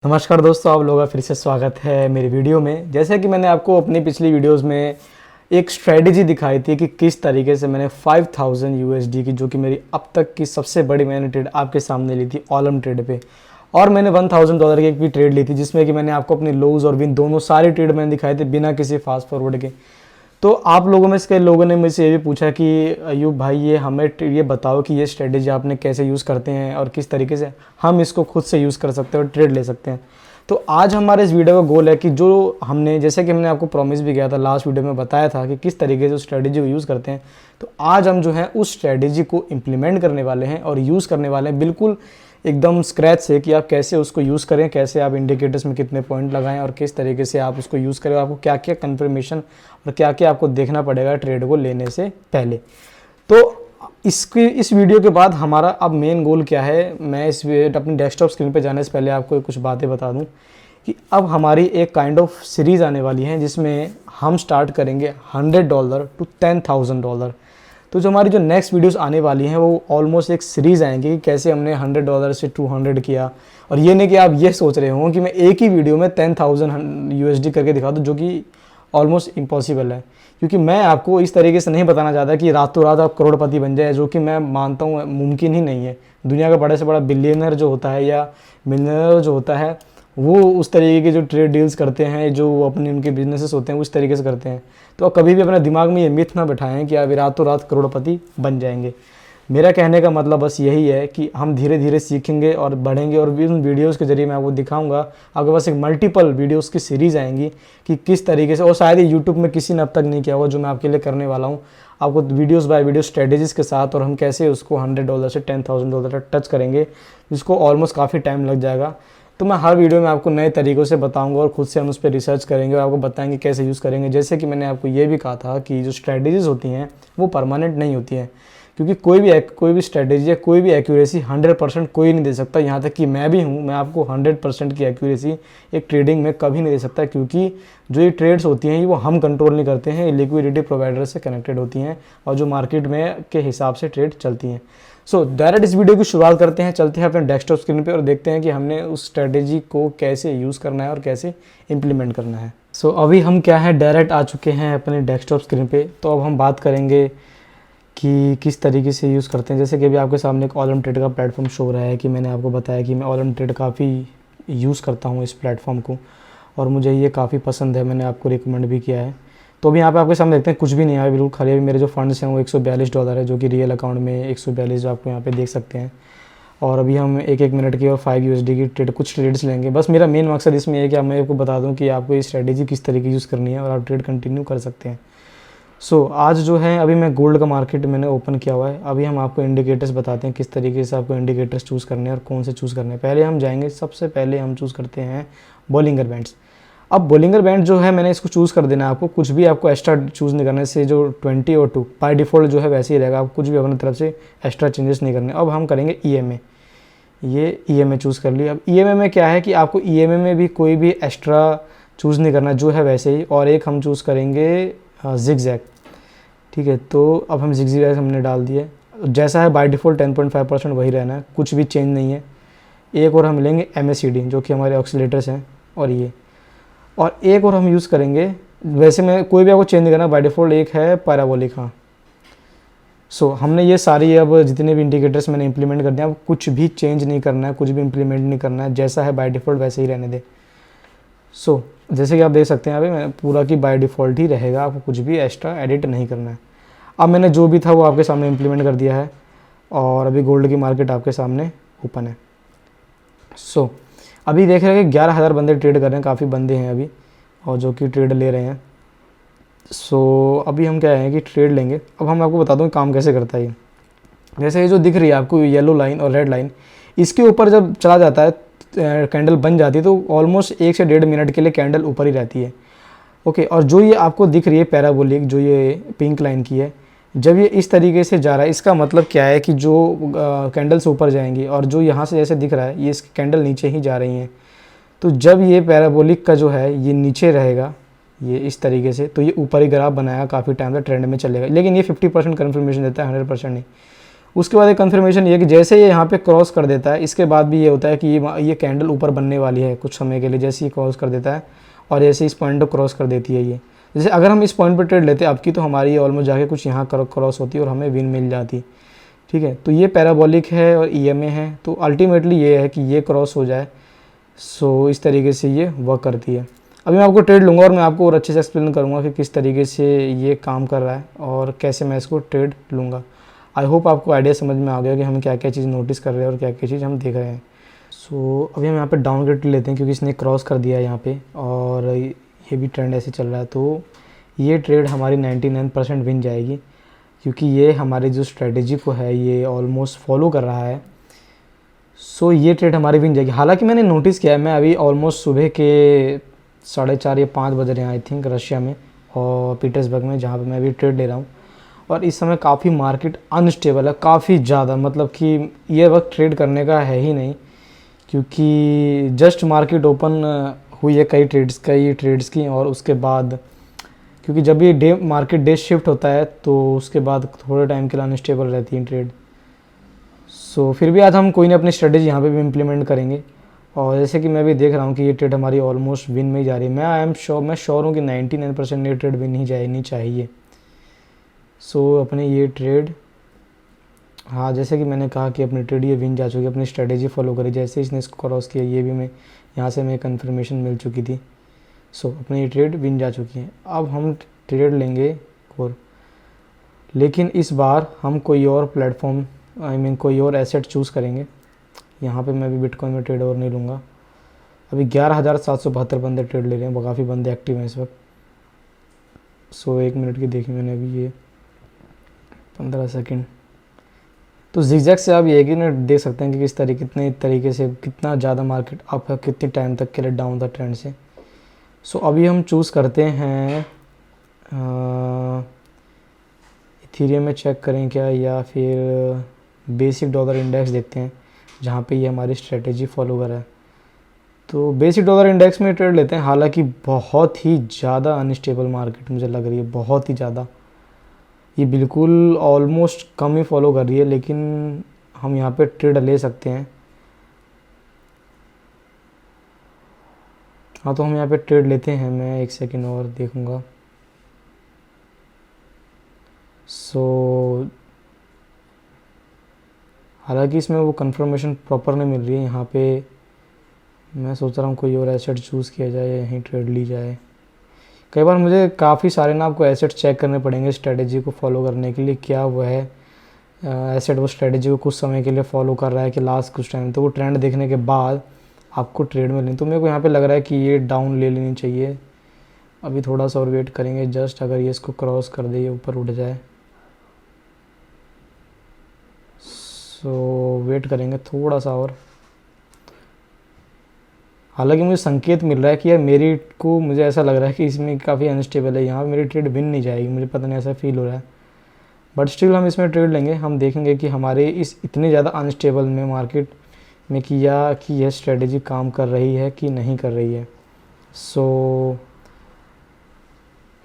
नमस्कार दोस्तों, आप लोगों का फिर से स्वागत है मेरी वीडियो में। जैसे कि मैंने आपको अपनी पिछली वीडियोस में एक स्ट्रेटजी दिखाई थी कि किस तरीके से मैंने 5000 यूएसडी की, जो कि मेरी अब तक की सबसे बड़ी मैंने ट्रेड आपके सामने ली थी ऑलम ट्रेड पे, और मैंने $1000 की एक भी ट्रेड ली थी, जिसमें कि मैंने आपको अपनी लोज और विन दोनों सारे ट्रेड मैंने दिखाए थे बिना किसी फास्ट फॉरवर्ड के। तो आप लोगों में से कई लोगों ने मुझसे ये भी पूछा कि अयूब भाई, ये हमें ये बताओ कि ये स्ट्रेटेजी आपने कैसे यूज़ करते हैं और किस तरीके से हम इसको खुद से यूज़ कर सकते हैं और ट्रेड ले सकते हैं। तो आज हमारे इस वीडियो का गोल है कि जो हमने, जैसे कि हमने आपको प्रॉमिस भी किया था, लास्ट वीडियो में बताया था कि किस तरीके से उस स्ट्रेटेजी को यूज़ करते हैं, तो आज हम जो है उस स्ट्रेटेजी को इम्प्लीमेंट करने वाले हैं और यूज़ करने वाले हैं बिल्कुल एकदम स्क्रैच से, कि आप कैसे उसको यूज़ करें, कैसे आप इंडिकेटर्स में कितने पॉइंट लगाएं और किस तरीके से आप उसको यूज़ करें, आपको क्या क्या कन्फर्मेशन और क्या क्या आपको देखना पड़ेगा ट्रेड को लेने से पहले। तो इस वीडियो के बाद हमारा अब मेन गोल क्या है, मैं इस अपनी डेस्कटॉप स्क्रीन पे जाने से पहले आपको कुछ बातें बता दूं कि अब हमारी एक काइंड ऑफ सीरीज़ आने वाली है, जिसमें हम स्टार्ट करेंगे $100 टू $10,000। तो जो हमारी जो नेक्स्ट वीडियोस आने वाली हैं वो ऑलमोस्ट एक सीरीज़ आएंगी कि कैसे हमने $100 से 200 किया। और ये नहीं कि आप ये सोच रहे हो कि मैं एक ही वीडियो में 10,000 यूएसडी करके दिखा दूँ, जो कि ऑलमोस्ट इम्पॉसिबल है, क्योंकि मैं आपको इस तरीके से नहीं बताना चाहता कि रातों रात आप करोड़पति बन जाए, जो कि मैं मानता हूँ मुमकिन ही नहीं है। दुनिया का बड़े से बड़ा बिलियनर जो होता है या मिलियनर जो होता है, वो उस तरीके के जो ट्रेड डील्स करते हैं, जो अपने उनके बिजनेसेस होते हैं, उस तरीके से करते हैं। तो कभी भी अपने दिमाग में ये मिथ ना बैठाएं कि आप रातों रात करोड़पति बन जाएंगे। मेरा कहने का मतलब बस यही है कि हम धीरे धीरे सीखेंगे और बढ़ेंगे, और भी उन वीडियोस के जरिए मैं आपको दिखाऊंगा। आपके पास एक मल्टीपल वीडियोस की सीरीज़ आएंगी कि किस तरीके से, और शायद ये यूट्यूब में किसी ने अब तक नहीं किया होगा जो मैं आपके लिए करने वाला हूँ, आपको वीडियोस बाय वीडियो स्ट्रेटेजीज़ के साथ, और हम कैसे उसको $100 से $10,000 तक टच करेंगे, जिसको ऑलमोस्ट काफ़ी टाइम लग जाएगा। तो मैं हर वीडियो में आपको नए तरीक़ों से बताऊंगा और खुद से हम उस पर रिसर्च करेंगे और आपको बताएंगे कैसे यूज़ करेंगे। जैसे कि मैंने आपको ये भी कहा था कि जो स्ट्रेटजीज़ होती हैं वो परमानेंट नहीं होती हैं, क्योंकि कोई भी स्ट्रेटजी या कोई भी एक्यूरेसी 100% कोई नहीं दे सकता। यहाँ तक कि मैं भी हूँ, मैं आपको 100% की एक्यूरेसी एक ट्रेडिंग में कभी नहीं दे सकता, क्योंकि जो ये ट्रेड्स होती हैं वो हम कंट्रोल नहीं करते हैं, ये लिक्विडिटी प्रोवाइडर से कनेक्टेड होती हैं और जो मार्केट में के हिसाब से ट्रेड चलती हैं। सो डायरेक्ट इस वीडियो की शुरुआत करते हैं, चलते हैं अपने डेस्कटॉप स्क्रीन पे और देखते हैं कि हमने उस स्ट्रेटेजी को कैसे यूज़ करना है और कैसे इम्प्लीमेंट करना है। सो अभी हम क्या है, डायरेक्ट आ चुके हैं अपने डेस्कटॉप स्क्रीन पे। तो अब हम बात करेंगे कि किस तरीके से यूज़ करते हैं। जैसे कि अभी आपके सामने एक ऑलम ट्रेड का प्लेटफॉर्म शो हो रहा है, कि मैंने आपको बताया कि मैं ऑलम ट्रेड काफ़ी यूज़ करता हूँ इस प्लेटफॉर्म को, और मुझे ये काफ़ी पसंद है, मैंने आपको रिकमेंड भी किया है। तो अभी यहाँ पे आपके सामने देखते हैं, कुछ भी नहीं है बिल्कुल खाली। अभी मेरे जो फंड्स हैं वो $142 है, जो कि रियल अकाउंट में 142 जो आपको यहाँ पे देख सकते हैं। और अभी हम एक मिनट की और 5 यूएसडी की ट्रेड, कुछ ट्रेड्स लेंगे। बस मेरा मेन मकसद इसमें है कि मैं आपको बता दूँ कि आपको ये स्ट्रेटेजी किस तरीके यूज़ करनी है और आप ट्रेड कंटिन्यू कर सकते हैं। सो आज जो है, अभी मैं गोल्ड का मार्केट मैंने ओपन किया हुआ है। अभी हम आपको इंडिकेटर्स बताते हैं किस तरीके से आपको इंडिकेटर्स चूज़ करने हैं और कौन से चूज़ करने हैं। पहले हम जाएंगे, सबसे पहले हम चूज़ करते हैं बॉलिंगर बैंड्स। अब बॉलिंगर बैंड जो है, मैंने इसको चूज़ कर देना है आपको, कुछ भी आपको एक्स्ट्रा चूज़ नहीं करने से। जो 20 और 2 बाय डिफ़ॉल्ट जो है वैसे ही रहेगा, आपको कुछ भी अपनी तरफ से एक्स्ट्रा चेंजेस नहीं करने। अब हम करेंगे EMA, ये EMA चूज़ कर लिया। अब EMA में क्या है कि आपको EMA में भी कोई भी एक्स्ट्रा चूज़ नहीं करना, जो है वैसे ही। और एक हम चूज़ करेंगे जिगजैग, ठीक है। तो अब हम जिगजैग हमने डाल दिए, जैसा है बाय डिफ़ॉल्ट 10.5% वही रहना है, कुछ भी चेंज नहीं है। एक और हम लेंगे MACD, जो कि हमारे ऑक्सीलेटर्स हैं, और एक और हम यूज़ करेंगे, वैसे में कोई भी आपको चेंज नहीं करना, बाय डिफ़ॉल्ट एक है पैराबोलिक। हाँ, सो हमने ये सारी अब जितने भी इंडिकेटर्स मैंने इंप्लीमेंट कर दिया, अब कुछ भी चेंज नहीं करना है, कुछ भी इंप्लीमेंट नहीं करना है, जैसा है बाय डिफ़ॉल्ट वैसे ही रहने दे। सो जैसे कि आप देख सकते हैं, अभी मैं पूरा की बाय डिफ़ॉल्ट ही रहेगा, आपको कुछ भी एक्स्ट्रा एडिट नहीं करना है। अब मैंने जो भी था वो आपके सामने इंप्लीमेंट कर दिया है, और अभी गोल्ड की मार्केट आपके सामने ओपन है। सो अभी देख रहे हैं कि 11,000 बंदे ट्रेड कर रहे हैं, काफ़ी बंदे हैं अभी, और जो कि ट्रेड ले रहे हैं। सो अभी हम क्या है कि ट्रेड लेंगे। अब हम आपको बता दूं काम कैसे करता है ये। जैसे ये जो दिख रही है आपको येलो लाइन और रेड लाइन, इसके ऊपर जब चला जाता है, कैंडल बन जाती है, तो ऑलमोस्ट 1 से 1.5 मिनट के लिए कैंडल ऊपर ही रहती है। ओके, और जो ये आपको दिख रही है पैराबोलिक, जो ये पिंक लाइन की है, जब ये इस तरीके से जा रहा है, इसका मतलब क्या है कि जो कैंडल्स ऊपर जाएंगी, और जो यहाँ से जैसे दिख रहा है ये कैंडल नीचे ही जा रही हैं। तो जब ये पैराबोलिक का जो है ये नीचे रहेगा, ये इस तरीके से, तो ये ऊपर ही ग्राफ बनाया काफ़ी टाइम तक ट्रेंड में चलेगा। लेकिन ये 50% कन्फर्मेशन देता है, 100% नहीं। उसके बाद एक कंफर्मेशन ये है कि जैसे ये यहाँ पे क्रॉस कर देता है, इसके बाद भी ये होता है कि ये कैंडल ऊपर बनने वाली है कुछ समय के लिए, जैसे ही क्रॉस कर देता है और जैसे इस पॉइंट को क्रॉस कर देती है ये। जैसे अगर हम इस पॉइंट पर ट्रेड लेते अब की, तो हमारी ऑलमोस्ट जाके कुछ यहाँ क्रॉस होती है और हमें विन मिल जाती। ठीक है, तो ये पैराबोलिक है और EMA है, तो अल्टीमेटली ये है कि ये क्रॉस हो जाए। सो इस तरीके से ये वर्क करती है। अभी मैं आपको ट्रेड लूँगा और मैं आपको और अच्छे से एक्सप्लेन करूँगा कि किस तरीके से ये काम कर रहा है और कैसे मैं इसको ट्रेड लूँगा। आई होप आपको आइडिया समझ में आ गया कि हम क्या क्या चीज़ नोटिस कर रहे हैं और क्या क्या चीज़ हम देख रहे हैं। सो अभी हम यहाँ पे डाउन ग्रेड लेते हैं क्योंकि इसने क्रॉस कर दिया है यहाँ पे और ये भी ट्रेंड ऐसे चल रहा है। तो ये ट्रेड हमारी 99% विन जाएगी क्योंकि ये हमारी जो स्ट्रेटेजी को है ये ऑलमोस्ट फॉलो कर रहा है। सो ये ट्रेड हमारी विन जाएगी। हालांकि मैंने नोटिस किया है, मैं अभी ऑलमोस्ट सुबह के 4:30 या 5 बज रहे हैं आई थिंक रशिया में और पीटर्सबर्ग में, जहाँ पे मैं अभी ट्रेड ले रहा हूँ। और इस समय काफ़ी मार्केट अनस्टेबल है, काफ़ी ज़्यादा, मतलब कि ये वक्त ट्रेड करने का है ही नहीं क्योंकि जस्ट मार्केट ओपन हुई है कई ट्रेड्स की और उसके बाद क्योंकि जब ये मार्केट डे शिफ्ट होता है तो उसके बाद थोड़े टाइम के लिए अनस्टेबल रहती है ट्रेड। सो फिर भी आज हम कोई ना अपनी स्ट्रेटेजी यहाँ पे भी इम्प्लीमेंट करेंगे। और जैसे कि मैं भी देख रहा हूँ कि ये ट्रेड हमारी ऑलमोस्ट विन में ही जा रही है। मैं श्योर हूँ कि 99% ये ट्रेड विन ही जानी चाहिए। सो अपने ये ट्रेड, हाँ जैसे कि मैंने कहा कि अपनी ट्रेड ये विन जा चुकी है, अपनी स्ट्रेटेजी फॉलो करी, जैसे इसने इसको क्रॉस किया ये भी मैं यहाँ से मैं कंफर्मेशन मिल चुकी थी। सो अपनी ये ट्रेड विन जा चुकी है। अब हम ट्रेड लेंगे और, लेकिन इस बार हम कोई और प्लेटफॉर्म कोई और एसेट चूज़ करेंगे। यहाँ पे मैं भी बिटकॉइन में ट्रेड और नहीं लूँगा। अभी 11,772 बंदे ट्रेड ले रहे हैं, काफ़ी बंदे एक्टिव हैं इस वक्त। सो 1 मिनट की देखी मैंने अभी, ये 15 सेकंड। तो जिगजैग से आप ये कि ना देख सकते हैं कि कितने तरीके से कितना ज़्यादा मार्केट अप है, कितने टाइम तक के लिए डाउन था ट्रेंड से। सो अभी हम चूज़ करते हैं इथेरियम में चेक करें क्या, या फिर बेसिक डॉलर इंडेक्स देखते हैं जहाँ पे ये हमारी स्ट्रेटेजी फॉलो कर रहा है। तो बेसिक डॉलर इंडेक्स में ट्रेड लेते हैं। हालांकि बहुत ही ज़्यादा अनस्टेबल मार्केट मुझे लग रही है, बहुत ही ज़्यादा, ये बिल्कुल ऑलमोस्ट कम ही फॉलो कर रही है, लेकिन हम यहाँ पे ट्रेड ले सकते हैं। हाँ तो हम यहाँ पे ट्रेड लेते हैं, मैं 1 सेकंड और देखूँगा। सो हालांकि इसमें वो कंफर्मेशन प्रॉपर नहीं मिल रही है। यहाँ पे मैं सोच रहा हूँ कोई और एसेट चूज़ किया जाए, यहीं ट्रेड ली जाए। कई बार मुझे काफ़ी सारे ना आपको एसेट चेक करने पड़ेंगे स्ट्रेटेजी को फॉलो करने के लिए, क्या वो है एसेट वो स्ट्रेटेजी को कुछ समय के लिए फॉलो कर रहा है कि लास्ट कुछ टाइम, तो वो ट्रेंड देखने के बाद आपको ट्रेड में लेनी। तो मेरे को यहाँ पे लग रहा है कि ये डाउन ले लेनी चाहिए। अभी थोड़ा सा और वेट करेंगे, जस्ट अगर ये इसको क्रॉस कर दे, ये ऊपर उठ जाए, सो वेट करेंगे थोड़ा सा और। हालांकि मुझे संकेत मिल रहा है कि यार मुझे ऐसा लग रहा है कि इसमें काफ़ी अनस्टेबल है, यहाँ पे मेरी ट्रेड विन नहीं जाएगी, मुझे पता नहीं ऐसा फील हो रहा है। बट स्टिल हम इसमें ट्रेड लेंगे। हम देखेंगे कि हमारे इस इतने ज़्यादा अनस्टेबल में मार्केट में कि यह स्ट्रेटेजी काम कर रही है कि नहीं कर रही है। सो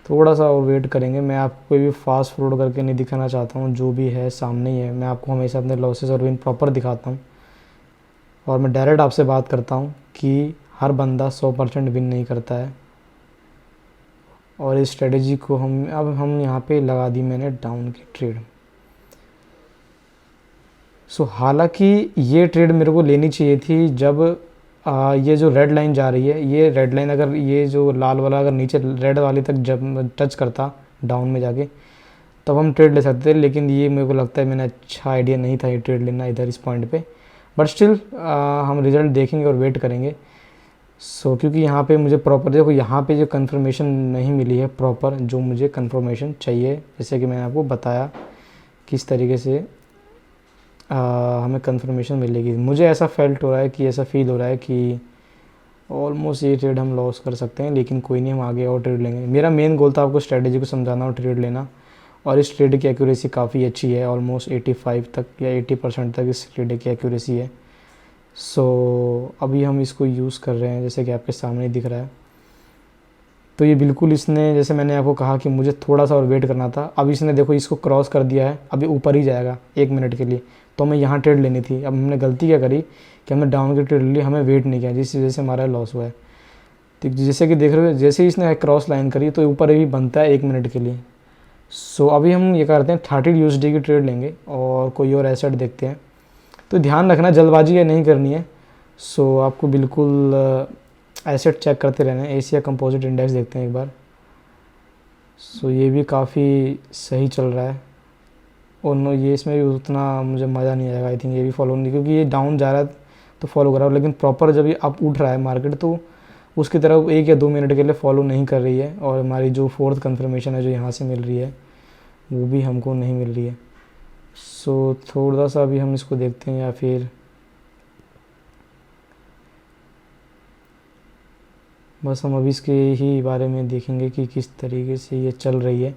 थोड़ा सा और वेट करेंगे। मैं आपको कोई भी फास्ट फॉरवर्ड करके नहीं दिखाना चाहता हूँ, जो भी है सामने ही है। मैं आपको हमेशा अपने लॉसेस और विन प्रॉपर दिखाता हूँ और मैं डायरेक्ट आपसे बात करता हूँ कि हर बंदा 100% विन नहीं करता है। और इस स्ट्रेटेजी को हम यहाँ पे लगा दी मैंने डाउन की ट्रेड। सो हालांकि ये ट्रेड मेरे को लेनी चाहिए थी जब ये जो रेड लाइन जा रही है, ये रेड लाइन अगर ये जो लाल वाला अगर नीचे रेड वाली तक जब टच करता डाउन में जाके, तब हम ट्रेड ले सकते थे। लेकिन ये मेरे को लगता है मैंने अच्छा आइडिया नहीं था ये ट्रेड लेना इधर इस पॉइंट पे। बट स्टिल हम रिज़ल्ट देखेंगे और वेट करेंगे। सो क्योंकि यहाँ पे मुझे प्रॉपर देखो, यहाँ पे जो कंफर्मेशन नहीं मिली है प्रॉपर, जो मुझे कंफर्मेशन चाहिए, जैसे कि मैंने आपको बताया किस तरीके से हमें कंफर्मेशन मिलेगी। मुझे ऐसा फेल्ट हो रहा है कि ऐसा फील हो रहा है कि ऑलमोस्ट ये ट्रेड हम लॉस कर सकते हैं, लेकिन कोई नहीं, हम आगे और ट्रेड लेंगे। मेरा मेन गोल था आपको स्ट्रेटेजी को समझाना और ट्रेड लेना, और इस ट्रेड की एक्यूरेसी काफ़ी अच्छी है, ऑलमोस्ट 85 तक या 80% तक इस ट्रेड की एक्यूरेसी है। सो अभी हम इसको यूज़ कर रहे हैं, जैसे कि आपके सामने दिख रहा है। तो ये बिल्कुल इसने, जैसे मैंने आपको कहा कि मुझे थोड़ा सा और वेट करना था, अब इसने देखो इसको क्रॉस कर दिया है, अभी ऊपर ही जाएगा 1 मिनट के लिए। तो हमें यहाँ ट्रेड लेनी थी। अब हमने गलती क्या करी कि हमने डाउन की ट्रेड ली, हमें वेट नहीं किया, जिस वजह से हमारा लॉस हुआ है। तो जैसे कि देख रहे हो, जैसे ही इसने क्रॉस लाइन करी तो ऊपर ही बनता है 1 मिनट के लिए। सो अभी हम ये करते हैं 30 USD की ट्रेड लेंगे और कोई और एसेट देखते हैं। तो ध्यान रखना, जल्दबाजी नहीं करनी है। सो आपको बिल्कुल एसेट चेक करते रहना है। एशिया कंपोजिट इंडेक्स देखते हैं एक बार। सो ये भी काफ़ी सही चल रहा है और नो, ये इसमें भी उतना मुझे मज़ा नहीं आएगा। आई थिंक ये भी फॉलो नहीं, क्योंकि ये डाउन जा रहा है तो फॉलो कर रहा है, लेकिन प्रॉपर जब ये अप उठ रहा है मार्केट तो उसकी तरफ 1 या 2 मिनट के लिए फॉलो नहीं कर रही है। और हमारी जो फोर्थ कंफर्मेशन है जो यहाँ से मिल रही है वो भी हमको नहीं मिल रही है। सो थोड़ा सा अभी हम इसको देखते हैं, या फिर बस हम अभी इसके ही बारे में देखेंगे कि किस तरीके से ये चल रही है।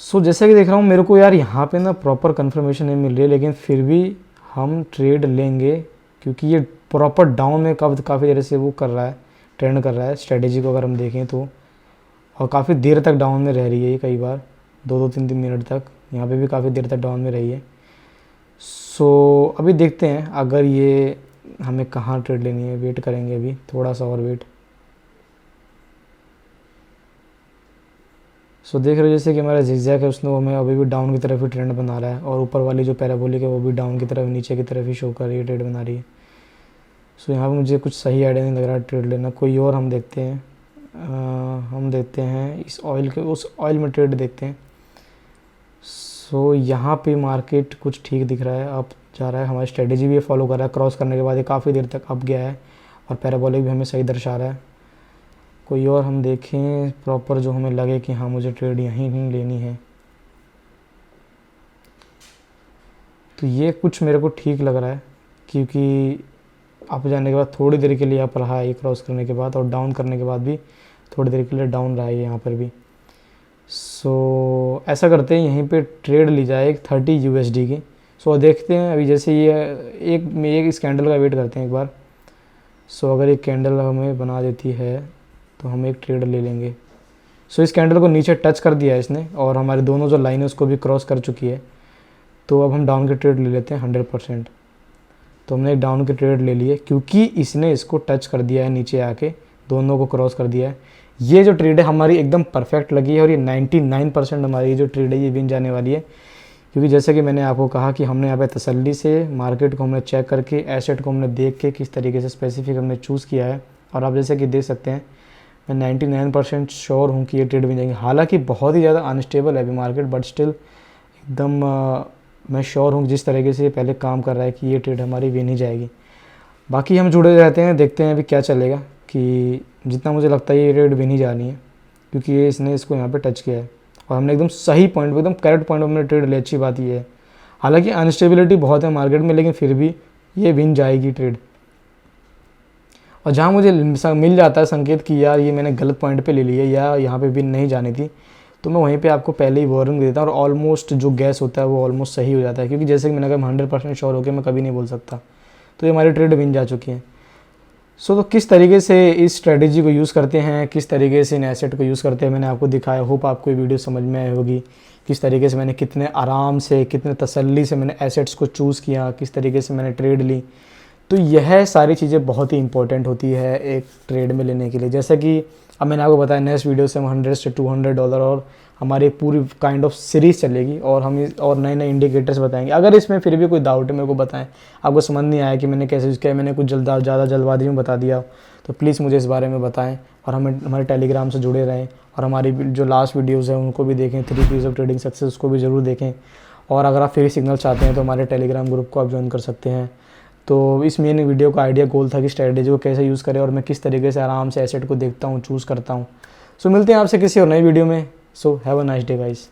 सो जैसा कि देख रहा हूँ मेरे को यार यहाँ पे ना प्रॉपर कंफर्मेशन नहीं मिल रही है, लेकिन फिर भी हम ट्रेड लेंगे, क्योंकि ये प्रॉपर डाउन में काफ़ी देर से वो कर रहा है, ट्रेंड कर रहा है। स्ट्रेटेजी को अगर हम देखें तो, और काफ़ी देर तक डाउन में रह रही है ये, कई बार 2-3 मिनट तक। यहाँ पे भी काफ़ी देर तक डाउन में रही है। सो अभी देखते हैं अगर ये हमें कहाँ ट्रेड लेनी है। वेट करेंगे अभी थोड़ा सा और वेट। सो देख रहे हो जैसे कि हमारा जिगजैग है, उसने हमें अभी भी डाउन की तरफ ही ट्रेंड बना रहा है, और ऊपर वाली जो पैराबोलिक है वो भी डाउन की तरफ, नीचे की तरफ ही शो कर रही है, ट्रेड बना रही है। सो यहाँ पे मुझे कुछ सही आइडिया नहीं लग रहा ट्रेड लेना। कोई और हम देखते हैं, हम देखते हैं इस ऑयल के, उस ऑयल में ट्रेड देखते हैं। सो यहाँ पे मार्केट कुछ ठीक दिख रहा है, अप जा रहा है, हमारी स्ट्रेटेजी भी फॉलो कर रहा है। क्रॉस करने के बाद ये काफ़ी देर तक अप गया है और पैराबोलिक भी हमें सही दर्शा रहा है। कोई और हम देखें प्रॉपर जो हमें लगे कि हाँ मुझे ट्रेड यहीं नहीं लेनी है। तो ये कुछ मेरे को ठीक लग रहा है, क्योंकि अप जाने के बाद थोड़ी देर के लिए अप रहा है ये क्रॉस करने के बाद, और डाउन करने के बाद भी थोड़ी देर के लिए डाउन रहा है यहाँ पर भी। सो ऐसा करते हैं यहीं पे ट्रेड ली जाए 30 USD की। सो देखते हैं अभी, जैसे ये एक इस कैंडल का वेट करते हैं एक बार। सो अगर एक कैंडल हमें बना देती है तो हम एक ट्रेड ले लेंगे। सो इस कैंडल को नीचे टच कर दिया है इसने, और हमारे दोनों जो लाइन है उसको भी क्रॉस कर चुकी है। तो अब हम डाउन की ट्रेड ले लेते हैं 100%। तो हमने एक डाउन की ट्रेड ले ली है, क्योंकि इसने इसको टच कर दिया है नीचे आके, दोनों को क्रॉस कर दिया है। ये जो ट्रेड है हमारी एकदम परफेक्ट लगी है, और ये 99% हमारी जो ट्रेड है ये विन जाने वाली है। क्योंकि जैसे कि मैंने आपको कहा कि हमने यहाँ पे तसल्ली से मार्केट को हमने चेक करके, एसेट को हमने देख के किस तरीके से स्पेसिफिक हमने चूज़ किया है। और आप जैसे कि देख सकते हैं मैं 99% श्योर हूँ कि ये ट्रेड बन जाएंगे। हालांकि बहुत ही ज़्यादा अनस्टेबल है अभी मार्केट, बट स्टिल एकदम मैं श्योर हूँ जिस तरीके से पहले काम कर रहा है कि ये ट्रेड हमारी विन ही जाएगी। बाकी हम जुड़े रहते हैं, देखते हैं अभी क्या चलेगा। कि जितना मुझे लगता है ये ट्रेड विन ही जानी है, क्योंकि ये इसने इसको यहाँ पे टच किया है और हमने एकदम सही पॉइंट पर, एकदम करेक्ट पॉइंट पर हमने ट्रेड ले। अच्छी बात ये है, हालांकि अनस्टेबिलिटी बहुत है मार्केट में, लेकिन फिर भी ये विन जाएगी ट्रेड। और जहाँ मुझे मिल जाता है संकेत कि यार ये मैंने गलत पॉइंट पे ले लिया या यहाँ पे विन नहीं जानी थी, तो मैं वहीं पे आपको पहले ही वार्निंग देता हूँ, और ऑलमोस्ट जो गैस होता है वो ऑलमोस्ट सही हो जाता है। क्योंकि जैसे कि मैंने कहा 100% श्योर होकर मैं कभी नहीं बोल सकता। तो ये हमारी ट्रेड विन जा चुकी है। सो तो किस तरीके से इस स्ट्रेटेजी को यूज़ करते हैं, किस तरीके से इन एसेट को यूज़ करते हैं, मैंने आपको दिखाया। होप आपको ये वीडियो समझ में आई होगी। किस तरीके से मैंने कितने आराम से, कितने तसल्ली से मैंने एसेट्स को चूज़ किया, किस तरीके से मैंने ट्रेड ली। तो यह सारी चीज़ें बहुत ही इंपॉर्टेंट होती है एक ट्रेड में लेने के लिए। जैसे कि अब मैंने आपको बताया नेक्स्ट वीडियो से हम $100 से $200 और हमारी पूरी काइंड ऑफ सीरीज़ चलेगी, और हम और नए नए इंडिकेटर्स बताएंगे। अगर इसमें फिर भी कोई डाउट है मेरे को बताएं, आपको समझ नहीं आया कि मैंने कैसे यूज़ किया, मैंने कुछ ज़्यादा जल्दबाजी में बता दिया, तो प्लीज़ मुझे इस बारे में बताएं। और हमें हमारे टेलीग्राम से जुड़े रहें, और हमारी जो लास्ट वीडियोज़ हैं उनको भी देखें। 3 P's ऑफ ट्रेडिंग सक्सेस उसको भी ज़रूर देखें। और अगर आप फ्री सिग्नल चाहते हैं तो हमारे टेलीग्राम ग्रुप को आप ज्वाइन कर सकते हैं। तो इस मेन वीडियो का आइडिया गोल था कि स्ट्रेटेजी को कैसे यूज़ करें, और मैं किस तरीके से आराम से एसेट को देखता हूँ, चूज़ करता हूँ। सो मिलते हैं आपसे किसी और नई वीडियो में। So have a nice day guys.